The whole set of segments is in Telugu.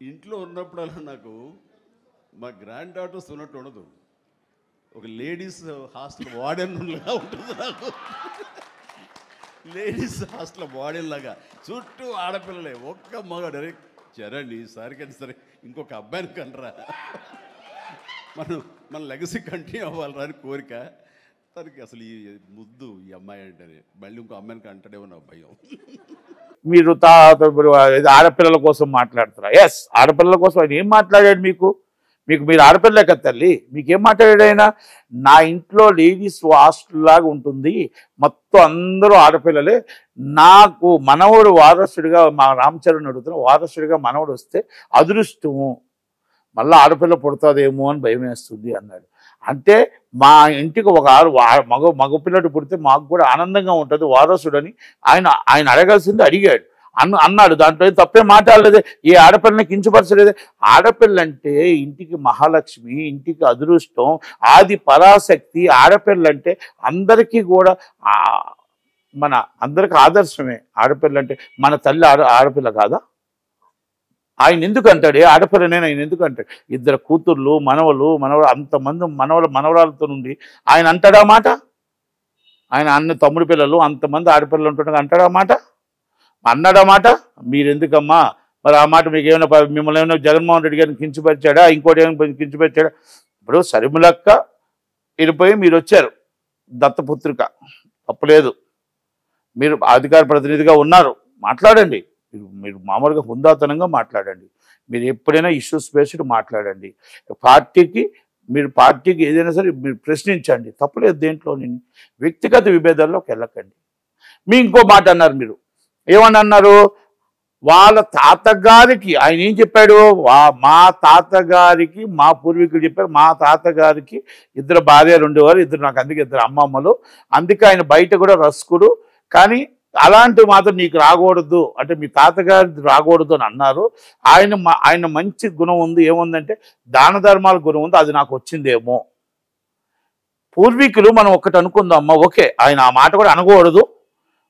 ఇంట్లో ఉన్నప్పుడల్లా నాకు మా గ్రాండ్ డాటర్స్ ఉన్నట్టు ఉండదు. ఒక లేడీస్ హాస్టల్ వార్డెన్లా ఉంటుంది నాకు. లేడీస్ హాస్టల్ వార్డెన్ లాగా చుట్టూ ఆడపిల్లలే, ఒక్క మగ డైరెక్ట్ చరణ్ ఈసారికి సరే ఇంకొక అబ్బాయిని కనరా, మన లెగసీ కంటిన్యూ అవ్వాలరా అని కోరిక. తనకి అసలు ఈ ముద్దు ఈ అమ్మాయి అంటేనే మళ్ళీ ఇంకో అమ్మాయిని కంటాడేమో నా భయం. మీరు ఆడపిల్లల కోసం మాట్లాడుతారా? ఎస్, ఆడపిల్లల కోసం ఆయన ఏం మాట్లాడాడు మీకు? మీరు ఆడపిల్లలే కదా తల్లి, మీకేం మాట్లాడాడు ఆయన? నా ఇంట్లో లేడీస్ హాస్టల్ లాగా ఉంటుంది, మొత్తం అందరూ ఆడపిల్లలే, నాకు మనవడు వారసుడిగా, మా రామచరణ్ అడుగుతున్న వారసుడిగా మనవడు వస్తే అదృష్టము, మళ్ళీ ఆడపిల్ల పుడతాదేమో అని భయం వేస్తుంది అన్నాడు. అంటే మా ఇంటికి ఒక మగపిల్లడు పుడితే మాకు కూడా ఆనందంగా ఉంటుంది వారసుడని ఆయన అడగాల్సింది అడిగాడు అన్నాడు. దాంట్లో తప్పే మాట్లాడలేదే, ఏ ఆడపిల్లని కించపరచలేదే. ఆడపిల్లంటే ఇంటికి మహాలక్ష్మి, ఇంటికి అదృష్టం, ఆది పరాశక్తి. ఆడపిల్లంటే అందరికీ కూడా అందరికి ఆదర్శమే. ఆడపిల్లంటే మన తల్లి ఆడపిల్ల కాదా? ఆయన ఎందుకు అంటాడు? ఆడపిల్లనే ఆయన ఎందుకు అంటాడు? ఇద్దరు కూతుర్లు, మనవలు అంతమంది మనవరాలతో నుండి ఆయన అంటాడా మాట? ఆయన తమ్ముడు పిల్లలు అంతమంది ఆడపిల్లలు ఉంటుండగా అంటాడా మాట? అన్నాడా మాట? మీరెందుకమ్మా మరి ఆ మాట? మీకు ఏమైనా మిమ్మల్ని ఏమైనా జగన్మోహన్ రెడ్డి గారిని కించపరిచాడా? ఇంకోటి ఏమైనా కించపరిచాడా? ఇప్పుడు సరిములక్క వెళ్ళిపోయి మీరు వచ్చారు, దత్తపుత్రిక, తప్పలేదు. మీరు అధికార ప్రతినిధిగా ఉన్నారు, మాట్లాడండి. మీరు మామూలుగా హుందాతనంగా మాట్లాడండి. మీరు ఎప్పుడైనా ఇష్యూస్ బేస్డ్ మాట్లాడండి. పార్టీకి ఏదైనా సరే మీరు ప్రశ్నించండి, తప్పలేదు దేంట్లో. నేను వ్యక్తిగత విభేదాల్లోకి వెళ్ళకండి. మీ ఇంకో మాట అన్నారు, మీరు ఏమని అన్నారు? వాళ్ళ తాతగారికి ఆయన ఏం చెప్పాడు? మా తాతగారికి, మా పూర్వీకులు చెప్పారు, మా తాతగారికి ఇద్దరు భార్యలు ఉండేవారు, నాకు అందుకే ఇద్దరు అమ్మమ్మలు, అందుకే ఆయన బయట కూడా రస్కుడు, కానీ అలాంటి మాత్రం నీకు రాకూడదు అంటే మీ తాతగారి రాకూడదు అని అన్నారు. ఆయన మంచి గుణం ఉంది, ఏముందంటే దాన ధర్మాల గుణం ఉంది, అది నాకు వచ్చిందేమో. పూర్వీకులు మనం ఒక్కటి అనుకుందామా, ఓకే ఆయన ఆ మాట కూడా అనకూడదు,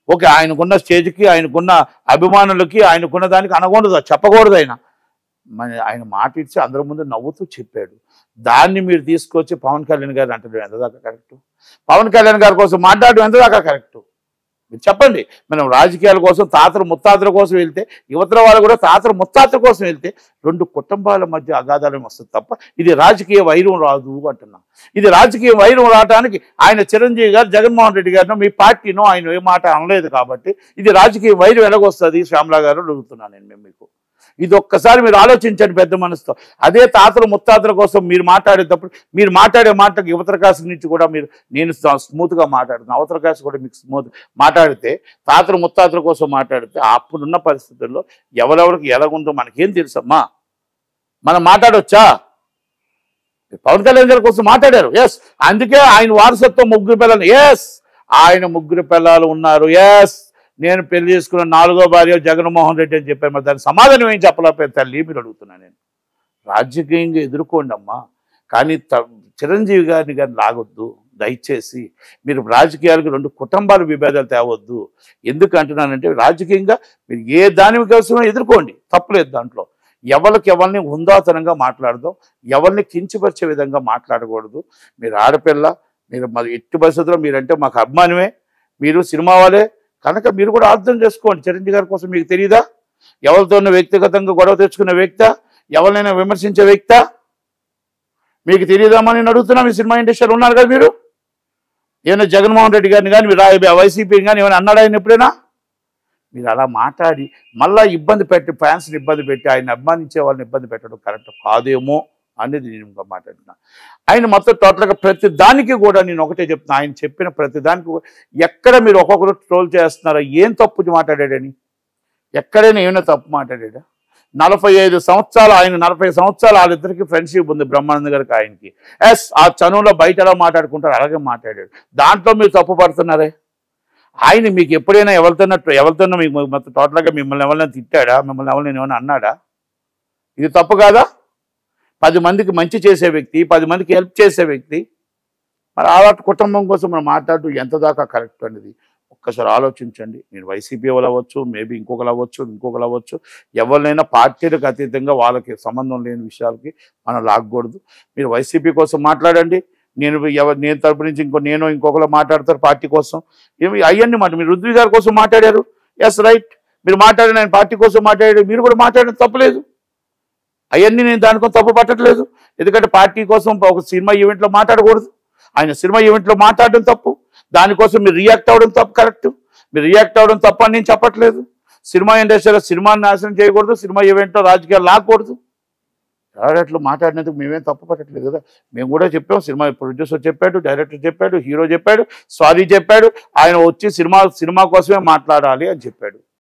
ఓకే ఆయనకున్న స్టేజ్కి, ఆయనకున్న అభిమానులకి, ఆయనకున్న దానికి అనకూడదు, చెప్పకూడదు. ఆయన మాట ఇచ్చి అందరి ముందు నవ్వుతూ చెప్పాడు. దాన్ని మీరు తీసుకొచ్చి పవన్ కళ్యాణ్ గారు అంటారు ఎంతదాకా కరెక్టు? పవన్ కళ్యాణ్ గారి కోసం మాట్లాడడం ఎంతదాకా కరెక్టు? మీరు చెప్పండి. మనం రాజకీయాల కోసం తాతలు ముత్తాతల కోసం వెళ్తే, యువతల వాళ్ళు కూడా తాతలు ముత్తాతల కోసం వెళ్తే రెండు కుటుంబాల మధ్య అగాధాలం వస్తుంది తప్ప ఇది రాజకీయ వైరం రాదు అంటున్నా. ఇది రాజకీయ వైరం రావడానికి ఆయన చిరంజీవి గారు, జగన్మోహన్ రెడ్డి గారినో మీ పార్టీనో ఆయన ఏ మాట అనలేదు కాబట్టి ఇది రాజకీయ వైరం ఎలాగొస్తుంది? శ్యామలా గారు అడుగుతున్నాను నేను మీకు. ఇది ఒక్కసారి మీరు ఆలోచించండి పెద్ద మనసుతో. అదే తాతలు ముత్తాతల కోసం మీరు మాట్లాడేటప్పుడు, మీరు మాట్లాడే మాటలకు యువతల కాసు నుంచి కూడా నేను స్మూత్గా మాట్లాడుతున్నాను, అవతల కాసు కూడా మీకు స్మూత్ మాట్లాడితే, తాతలు ముత్తాతల కోసం మాట్లాడితే అప్పుడున్న పరిస్థితుల్లో ఎవరెవరికి ఎలాగుందో మనకేం తెలుసమ్మా? మనం మాట్లాడవచ్చా? పవన్ కళ్యాణ్ గారి కోసం మాట్లాడారు, ఎస్, అందుకే ఆయన వారసత్వం 3 పిల్లలు, ఎస్, ఆయన 3 పిల్లలు ఉన్నారు, ఎస్, నేను పెళ్లి చేసుకున్న 4వ భార్య జగన్మోహన్ రెడ్డి అని చెప్పాను. మరి దానికి సమాధానం ఏం చెప్పలేకపోతే తల్లి మీరు అడుగుతున్నాను నేను. రాజకీయంగా ఎదుర్కోండి అమ్మా, కానీ చిరంజీవి గారిని లాగొద్దు దయచేసి. మీరు రాజకీయాలకు 2 కుటుంబాల విభేదాలు తేవద్దు. ఎందుకు అంటున్నానంటే రాజకీయంగా మీరు ఏ దాని కోసమో ఎదుర్కోండి, తప్పలేదు దాంట్లో. ఎవరిని హుందాతనంగా మాట్లాడదాం, ఎవరిని కించపరిచే విధంగా మాట్లాడకూడదు. మీరు ఆడపిల్ల, మీరు మరి ఎట్టి పరిస్థితుల్లో మీరంటే మాకు అభిమానమే, మీరు సినిమా వాళ్ళే కనుక మీరు కూడా అర్థం చేసుకోండి. చిరంజీవి గారి కోసం మీకు తెలియదా? ఎవరితోనో వ్యక్తిగతంగా గొడవ తెచ్చుకునే వ్యక్తా, ఎవరినైనా విమర్శించే వ్యక్తా మీకు తెలియదామా నేను అడుగుతున్నా. మీ సినిమా ఇండస్ట్రీలో ఉన్నారు కదా మీరు. ఏమైనా జగన్మోహన్ రెడ్డి గారిని కానీ వైసీపీని కానీ ఏమైనా అన్నాడు ఆయన ఎప్పుడైనా? మీరు అలా మాట్లాడి మళ్ళీ ఇబ్బంది పెట్టి, ఫ్యాన్స్ని ఇబ్బంది పెట్టి, ఆయన అభిమానించే వాళ్ళని ఇబ్బంది పెట్టడం కరెక్ట్ కాదేమో అనేది నేను ఇంకా మాట్లాడుతున్నా. ఆయన మొత్తం టోటల్గా ప్రతి దానికి కూడా నేను ఒకటే చెప్తున్నా, ఆయన చెప్పిన ప్రతి దానికి ఎక్కడ మీరు ఒక్కొక్కరు ట్రోల్ చేస్తున్నారో, ఏం తప్పు మాట్లాడాడని, ఎక్కడైనా ఏమైనా తప్పు మాట్లాడా? 45 సంవత్సరాలు ఆయన 40 సంవత్సరాలు వాళ్ళిద్దరికి ఫ్రెండ్షిప్ ఉంది, బ్రహ్మానంద గారికి ఆయనకి. ఎస్, ఆ చనువులో బయట ఎలా మాట్లాడుకుంటారు అలాగే మాట్లాడాడు. దాంట్లో మీరు తప్పు పడుతున్నారే. ఆయన మీకు ఎప్పుడైనా ఎవరితోనో మీకు మొత్తం టోటల్గా మిమ్మల్ని ఎవరైనా తిట్టాడా? మిమ్మల్ని ఎవరైనా ఏమైనా అన్నాడా? ఇది తప్పు కాదా? 10 మందికి మంచి చేసే వ్యక్తి, 10 మందికి హెల్ప్ చేసే వ్యక్తి, మరి అలాంటి కుటుంబం కోసం మనం మాట్లాడటం ఎంత దాకా కరెక్ట్ అనేది ఒక్కసారి ఆలోచించండి. మీరు వైసీపీ వాళ్ళు అవ్వచ్చు, మేబీ ఇంకొకరు అవ్వచ్చు, ఎవరినైనా పార్టీలకు అతీతంగా వాళ్ళకి సంబంధం లేని విషయాలకి మనం లాగకూడదు. మీరు వైసీపీ కోసం మాట్లాడండి, నేను తరపు నుంచి ఇంకొకరు మాట్లాడతారు పార్టీ కోసం. అవన్నీ మీరు రుద్వి గారి కోసం మాట్లాడారు, ఎస్ రైట్, మీరు మాట్లాడిన ఆయన పార్టీ కోసం మాట్లాడారు, మీరు కూడా మాట్లాడడం తప్పలేదు. అవన్నీ నేను దానికోసం తప్పు పట్టట్లేదు. ఎందుకంటే పార్టీ కోసం ఒక సినిమా ఈవెంట్లో మాట్లాడకూడదు, ఆయన సినిమా ఈవెంట్లో మాట్లాడడం తప్పు, దానికోసం మీరు రియాక్ట్ అవ్వడం తప్పు. కరెక్ట్, మీరు రియాక్ట్ అవ్వడం తప్పు అని నేను చెప్పట్లేదు. సినిమా ఇండస్ట్రీలో సినిమాని నాశనం చేయకూడదు, సినిమా ఈవెంట్లో రాజకీయాలు లాగకూడదు. అట్లా మాట్లాడినందుకు మేమేం తప్పు పట్టట్లేదు కదా. మేము కూడా చెప్పాం, సినిమా ప్రొడ్యూసర్ చెప్పాడు, డైరెక్టర్ చెప్పాడు, హీరో చెప్పాడు, సారీ చెప్పాడు, ఆయన వచ్చి సినిమా కోసమే మాట్లాడాలి అని చెప్పాడు.